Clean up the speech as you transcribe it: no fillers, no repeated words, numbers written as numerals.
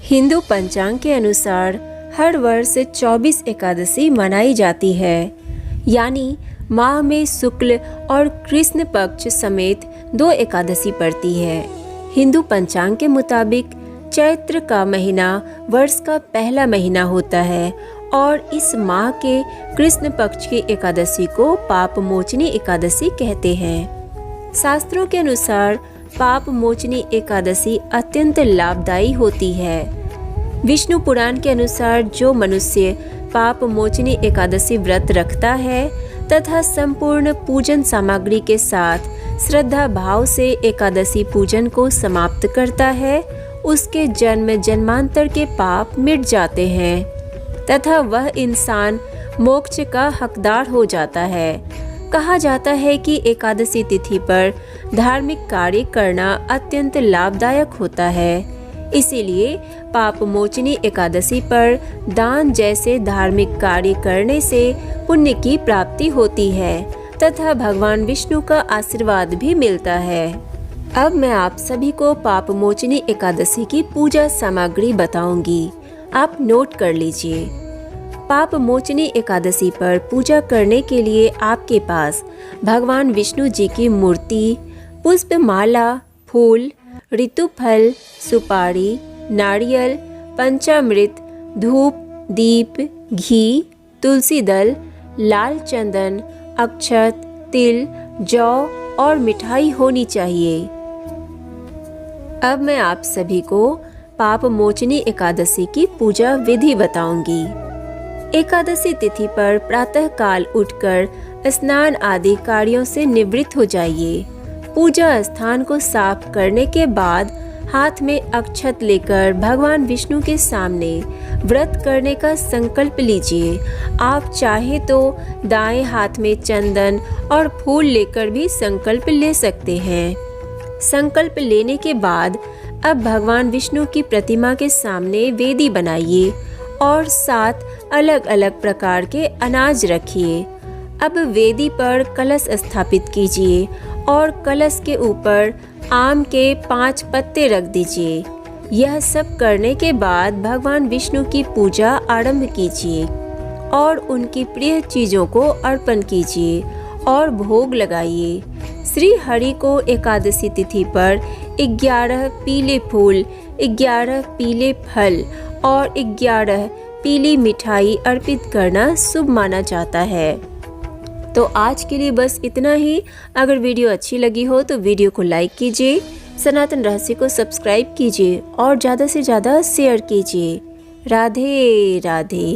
हिंदू पंचांग के अनुसार हर वर्ष 24 एकादशी मनाई जाती है, यानी माह में शुक्ल और कृष्ण पक्ष समेत 2 एकादशी पड़ती है। हिंदू पंचांग के मुताबिक चैत्र का महीना वर्ष का पहला महीना होता है और इस माह के कृष्ण पक्ष की एकादशी को पाप मोचनी एकादशी कहते हैं। शास्त्रों के अनुसार पाप मोचनी एकादशी अत्यंत लाभदायी होती है। विष्णु पुराण के अनुसार जो मनुष्य पाप मोचनी एकादशी व्रत रखता है तथा संपूर्ण पूजन सामग्री के साथ श्रद्धा भाव से एकादशी पूजन को समाप्त करता है, उसके जन्म जन्मांतर के पाप मिट जाते हैं तथा वह इंसान मोक्ष का हकदार हो जाता है। कहा जाता है कि एकादशी तिथि पर धार्मिक कार्य करना अत्यंत लाभदायक होता है। इसीलिए पाप मोचनी एकादशी पर दान जैसे धार्मिक कार्य करने से पुण्य की प्राप्ति होती है तथा भगवान विष्णु का आशीर्वाद भी मिलता है। अब मैं आप सभी को पाप मोचनी एकादशी की पूजा सामग्री बताऊंगी, आप नोट कर लीजिए। पाप मोचनी एकादशी पर पूजा करने के लिए आपके पास भगवान विष्णु जी की मूर्ति, पुष्पमाला, फूल, ऋतुफल, सुपारी, नारियल, पंचामृत, धूप, दीप, घी, तुलसी दल, लाल चंदन, अक्षत, तिल, जौ और मिठाई होनी चाहिए। अब मैं आप सभी को पाप मोचनी एकादशी की पूजा विधि बताऊंगी। एकादशी तिथि पर प्रातः काल उठकर स्नान आदि कार्यों से निवृत्त हो जाइए। पूजा स्थान को साफ करने के बाद हाथ में अक्षत लेकर भगवान विष्णु के सामने व्रत करने का संकल्प लीजिए। आप चाहे तो दाएं हाथ में चंदन और फूल लेकर भी संकल्प ले सकते हैं। संकल्प लेने के बाद अब भगवान विष्णु की प्रतिमा के सामने वेदी बनाइए और 7 अलग अलग प्रकार के अनाज रखिए। अब वेदी पर कलश स्थापित कीजिए और कलश के ऊपर आम के 5 पत्ते रख दीजिए। यह सब करने के बाद भगवान विष्णु की पूजा आरंभ कीजिए और उनकी प्रिय चीज़ों को अर्पण कीजिए और भोग लगाइए। श्री हरि को एकादशी तिथि पर 11 पीले फूल, 11 पीले फल और 11 पीली मिठाई अर्पित करना शुभ माना जाता है। तो आज के लिए बस इतना ही। अगर वीडियो अच्छी लगी हो तो वीडियो को लाइक कीजिए, सनातन रहस्य को सब्सक्राइब कीजिए और ज़्यादा से ज़्यादा शेयर कीजिए। राधे राधे।